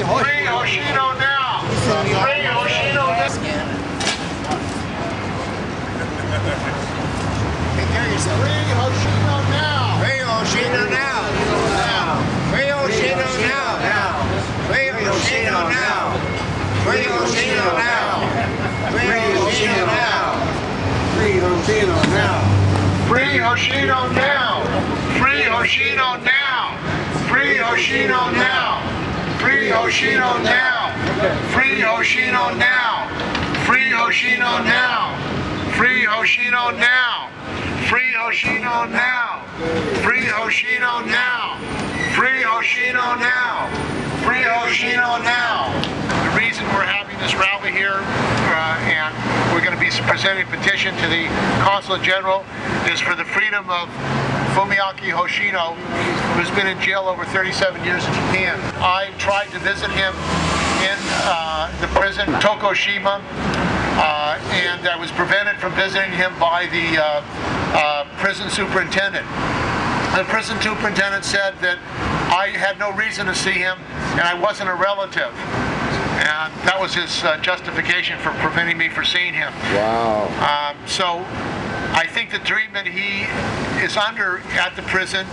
Free Hoshino now! Free Hoshino now! Take care of yourself. Free Hoshino now! Free Hoshino now! Free Hoshino now! Free Hoshino now! Free Hoshino now! Free Hoshino now! Free Hoshino now! Free Hoshino now! Free Hoshino now! Free Hoshino now! Free Hoshino now! Free Hoshino now! Free Hoshino now! Free Hoshino now! Free Hoshino now! Free Hoshino now! Free Hoshino now! Free Hoshino now! The reason we're having this rally here and we're going to be presenting a petition to the Consulate General is for the freedom of Fumiaki Hoshino, who's been in jail over 37 years in Japan. I tried to visit him in the prison, Tokushima, and I was prevented from visiting him by the prison superintendent. The prison superintendent said that I had no reason to see him and I wasn't a relative. And that was his justification for preventing me from seeing him. Wow. So I think the treatment he is under at the prison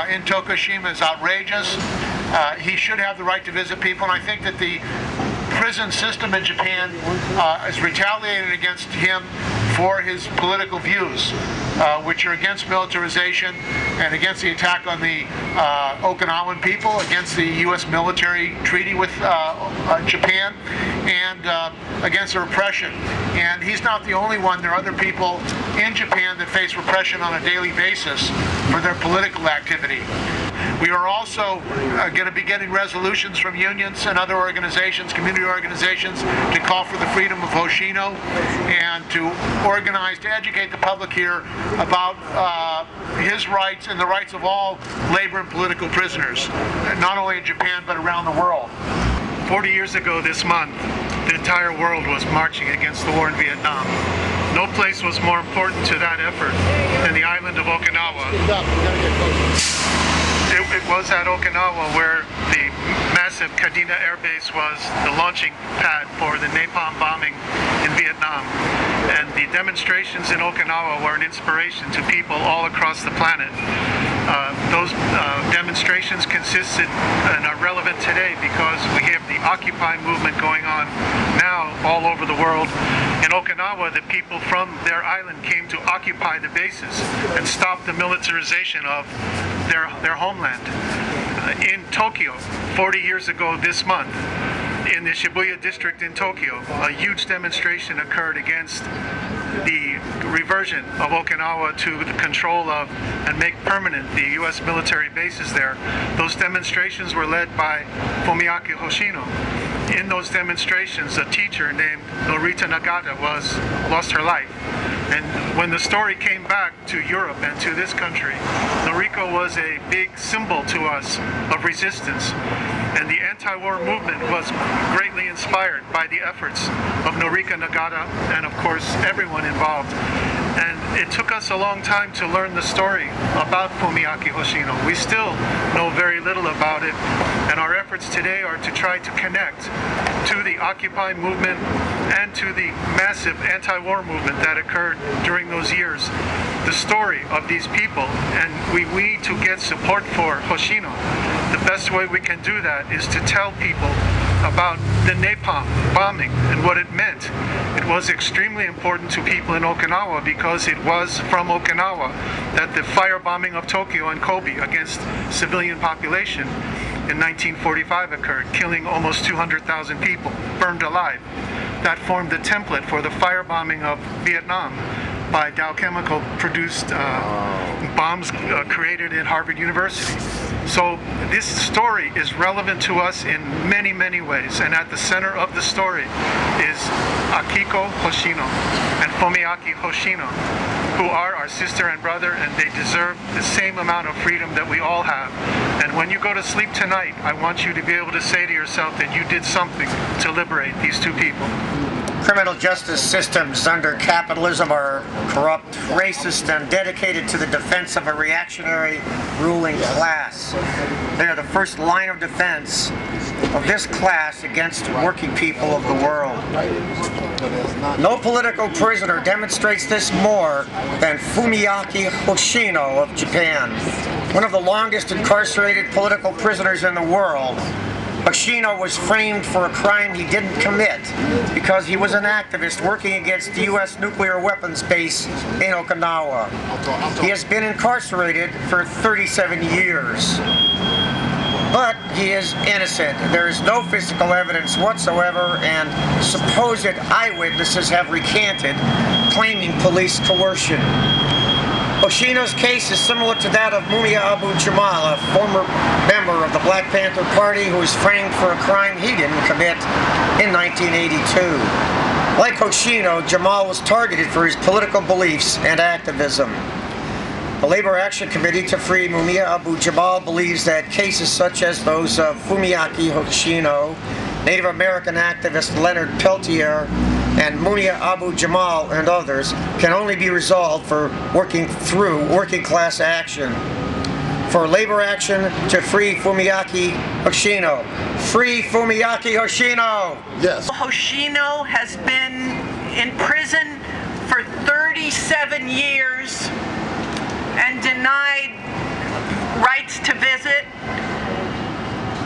in Tokushima is outrageous. He should have the right to visit people, and I think that the prison system in Japan is retaliating against him for his political views, which are against militarization and against the attack on the Okinawan people, against the U.S. military treaty with Japan, and against the repression. And he's not the only one. There are other people in Japan that face repression on a daily basis for their political activity. We are also going to be getting resolutions from unions and other organizations, community organizations, to call for the freedom of Hoshino and to organize, to educate the public here about his rights and the rights of all labor and political prisoners, not only in Japan but around the world. 40 years ago this month, the entire world was marching against the war in Vietnam. No place was more important to that effort than the island of Okinawa. It was at Okinawa where the massive Kadena Air Base was the launching pad for the napalm bombing in Vietnam. And the demonstrations in Okinawa were an inspiration to people all across the planet. Those demonstrations consisted and are relevant today because we have the Occupy movement going on now all over the world. In Okinawa, the people from their island came to occupy the bases and stop the militarization of their homeland. In Tokyo, 40 years ago this month, in the Shibuya district in Tokyo, a huge demonstration occurred against the reversion of Okinawa to the control of and make permanent the U.S. military bases there. Those demonstrations were led by Fumiaki Hoshino. In those demonstrations, a teacher named Norita Nagata lost her life. And when the story came back to Europe and to this country, Noriko was a big symbol to us of resistance. And the anti-war movement was greatly inspired by the efforts of Noriko Nagata and, of course, everyone involved. And it took us a long time to learn the story about Fumiaki Hoshino. We still know very little about it, and our efforts today are to try to connect to the Occupy movement and to the massive anti-war movement that occurred during those years. The story of these people, and we need to get support for Hoshino. The best way we can do that is to tell people about the napalm bombing and what it meant. It was extremely important to people in Okinawa because it was from Okinawa that the firebombing of Tokyo and Kobe against civilian population in 1945 occurred, killing almost 200,000 people, burned alive. That formed the template for the firebombing of Vietnam by Dow Chemical produced bombs created at Harvard University. So this story is relevant to us in many, many ways, and at the center of the story is Akiko Hoshino and Fumiaki Hoshino, who are our sister and brother, and they deserve the same amount of freedom that we all have. And when you go to sleep tonight, I want you to be able to say to yourself that you did something to liberate these two people. Criminal justice systems under capitalism are corrupt, racist, and dedicated to the defense of a reactionary ruling class. They are the first line of defense of this class against working people of the world. No political prisoner demonstrates this more than Fumiaki Hoshino of Japan, one of the longest incarcerated political prisoners in the world. Hoshino was framed for a crime he didn't commit because he was an activist working against the U.S. nuclear weapons base in Okinawa. He has been incarcerated for 37 years. But he is innocent. There is no physical evidence whatsoever, and supposed eyewitnesses have recanted, claiming police coercion. Hoshino's case is similar to that of Mumia Abu-Jamal, a former member of the Black Panther Party who was framed for a crime he didn't commit in 1982. Like Hoshino, Jamal was targeted for his political beliefs and activism. The Labor Action Committee to free Mumia Abu-Jamal believes that cases such as those of Fumiaki Hoshino, Native American activist Leonard Peltier, and Mumia Abu-Jamal and others can only be resolved for working through working class action. For labor action to free Fumiaki Hoshino. Free Fumiaki Hoshino! Yes. Hoshino has been in prison for 37 years and denied rights to visit.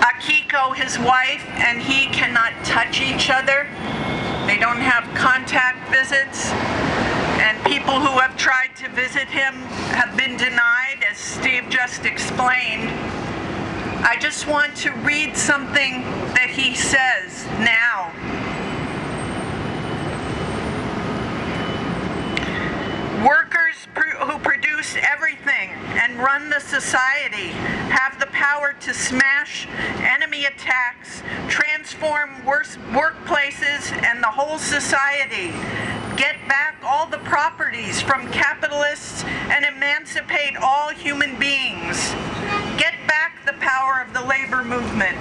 Akiko, his wife, and he cannot touch each other. They don't have contact visits, and people who have tried to visit him have been denied, as Steve just explained. I just want to read something that he says now. Workers who produce everything and run the society have the power to smash enemy attacks, transform workplaces and the whole society, get back all the properties from capitalists and emancipate all human beings, get back the power of the labor movement,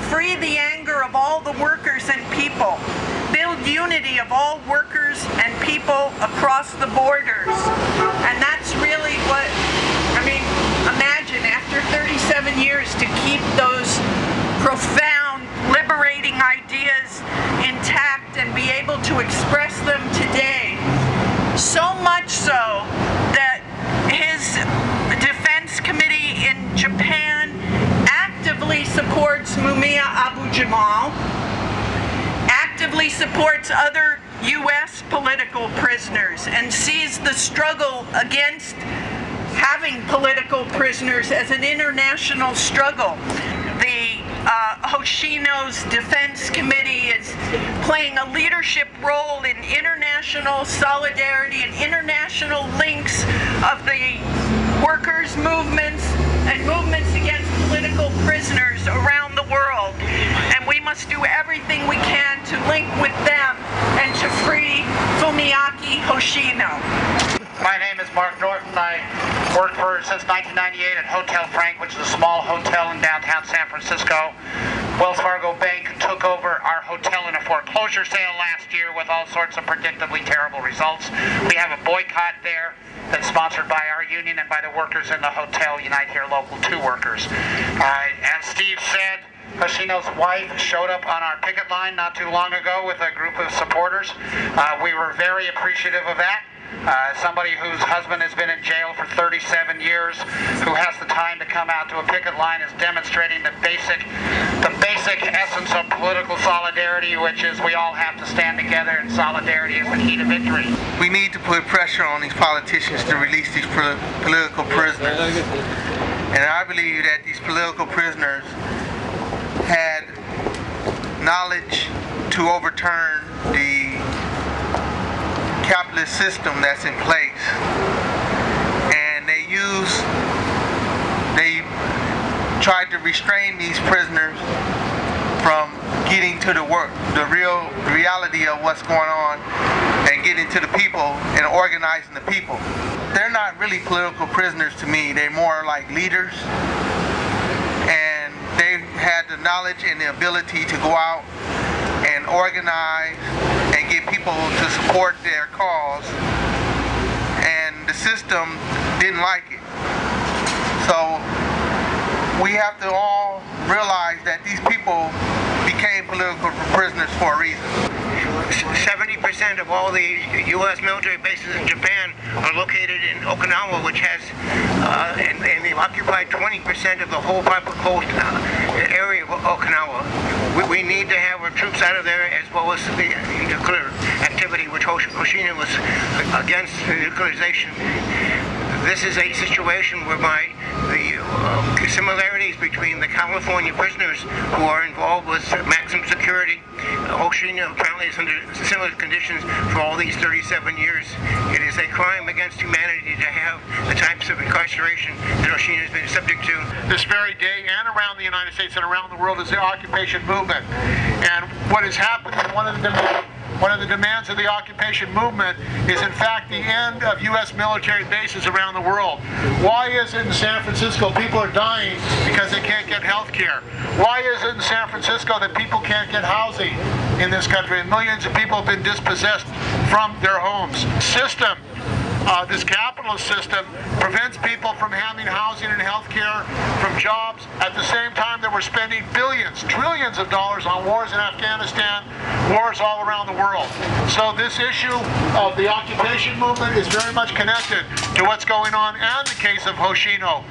free the anger of all the workers and people, build unity of all workers and people across the borders. And that's really what, I mean, imagine after 37 years to keep those profound, liberating ideas intact and be able to express them today. So much so that his defense committee in Japan actively supports Mumia Abu-Jamal, actively supports other U.S. political prisoners, and sees the struggle against having political prisoners as an international struggle. The Hoshino's Defense Committee is playing a leadership role in international solidarity and international links of the workers' movements and movements against political prisoners around the world. And we must do everything we can to link with them and to free Fumiaki Hoshino. My name is Mark Norton. I worked since 1998 at Hotel Frank, which is a small hotel in downtown San Francisco. Wells Fargo Bank took over our hotel in a foreclosure sale last year with all sorts of predictably terrible results. We have a boycott there that's sponsored by our union and by the workers in the hotel, Unite Here Local 2 workers. As Steve said, Hoshino's wife showed up on our picket line not too long ago with a group of supporters. We were very appreciative of that. Somebody whose husband has been in jail for 37 years, who has the time to come out to a picket line, is demonstrating the basic essence of political solidarity, which is we all have to stand together, and solidarity is the key to victory. We need to put pressure on these politicians to release these political prisoners. And I believe that these political prisoners had knowledge to overturn the capitalist system that's in place, and they tried to restrain these prisoners from getting to the reality of what's going on and getting to the people and organizing the people. They're not really political prisoners to me. They're more like leaders, and they had the knowledge and the ability to go out and organize and get people to support their cause, and the system didn't like it. So we have to all realize that these people became political prisoners for a reason. 70% of all the U.S. military bases in Japan are located in Okinawa, which has, and they've occupied 20% of the whole area of Okinawa. We need to have our troops out of there, as well as the nuclear activity, which Hoshino was against nuclearization. This is a situation whereby the similarities between the California prisoners who are involved with maximum security, Hoshino apparently is under similar conditions for all these 37 years. It is a crime against humanity to have the types of incarceration that Hoshino has been subject to. This very day and around the United States and around the world is the occupation movement. And what has happened, one of the demands of the occupation movement is in fact the end of U.S. military bases around the world. Why is it in San Francisco people are dying because they can't get health care? Why is it in San Francisco that people can't get housing in this country? And millions of people have been dispossessed from their homes. This capitalist system prevents people from having housing and health care, from jobs, at the same time that we're spending billions, trillions of dollars on wars in Afghanistan, wars all around the world. So this issue of the occupation movement is very much connected to what's going on and the case of Hoshino.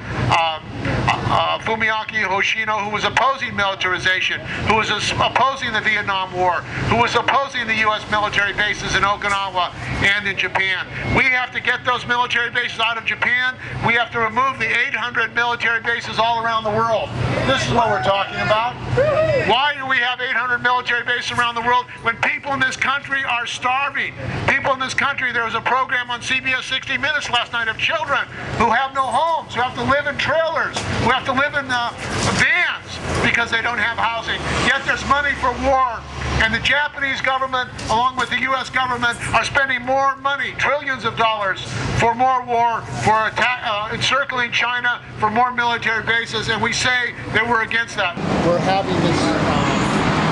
Fumiaki Hoshino, who was opposing militarization, who was opposing the Vietnam War, who was opposing the U.S. military bases in Okinawa and in Japan. We have to get those military bases out of Japan. We have to remove the 800 military bases all around the world. This is what we're talking about. Why do we have 800 military bases around the world when people in this country are starving? People in this country, there was a program on CBS 60 Minutes last night of children who have no homes, who have to live in trailers, who have to live in vans because they don't have housing. Yet there's money for war. And the Japanese government, along with the U.S. government, are spending more money, trillions of dollars, for more war, for encircling China, for more military bases, and we say that we're against that. We're having this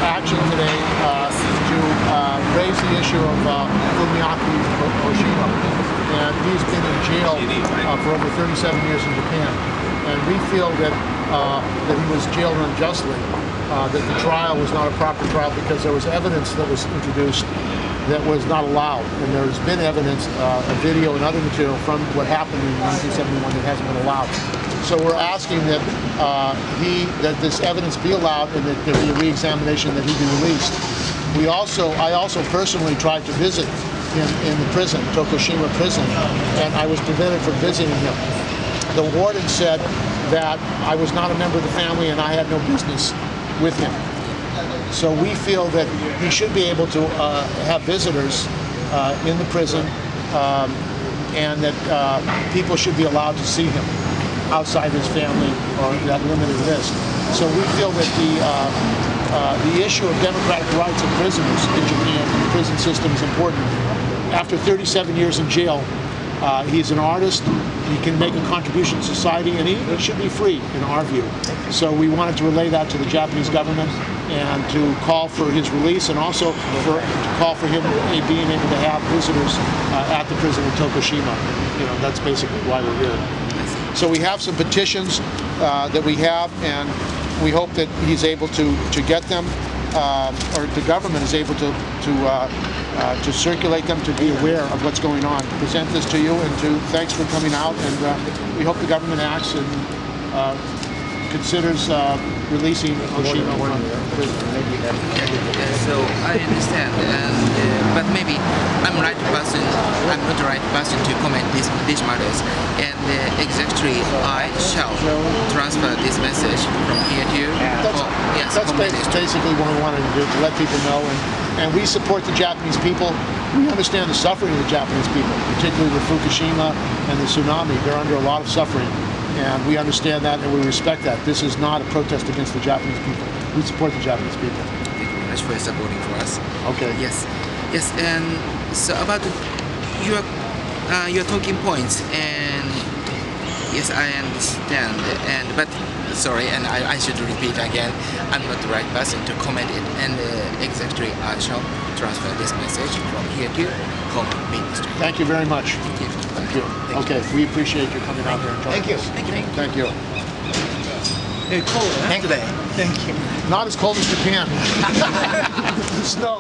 action today to raise the issue of Fumiaki Hoshino. And he's been in jail for over 37 years in Japan. And we feel that he was jailed unjustly. That the trial was not a proper trial because there was evidence that was introduced that was not allowed. And there's been evidence, a video and other material from what happened in 1971 that hasn't been allowed. So we're asking that that this evidence be allowed and that there be a re-examination, that he be released. I also personally tried to visit him in the prison, Tokushima prison, and I was prevented from visiting him. The warden said that I was not a member of the family and I had no business with him. So we feel that he should be able to have visitors in the prison and that people should be allowed to see him outside his family or that limited list. So we feel that the issue of democratic rights of prisoners in Japan, the prison system, is important. After 37 years in jail, he's an artist, he can make a contribution to society, and he should be free, in our view. So we wanted to relay that to the Japanese government and to call for his release, and also to call for him being able to have visitors at the prison in Tokushima. You know, that's basically why we're here. So we have some petitions that we have, and we hope that he's able to get them, or the government is able to circulate them, to be aware of what's going on. Present this to you, and thanks for coming out, and we hope the government acts and considers releasing Hoshino from prison. So I understand, but maybe I'm not the right person to comment these matters. And exactly, I shall transfer this message from here to you. That's basically what we wanted to do, to let people know. And we support the Japanese people. We understand the suffering of the Japanese people, particularly with Fukushima and the tsunami. They're under a lot of suffering. And we understand that, and we respect that. This is not a protest against the Japanese people. We support the Japanese people. Thank you very much for supporting for us. Okay. Yes, and so about your talking points, and yes, I understand. But sorry, and I should repeat again. I'm not the right person to comment it, and exactly I shall transfer this message from here to Home Ministry. Thank you very much. Thank you. Thank you. Okay, we appreciate you coming out here and joining us. Thank you. Thank you. Cold, huh? Thank you. Thank you. Not as cold as Japan. Snow.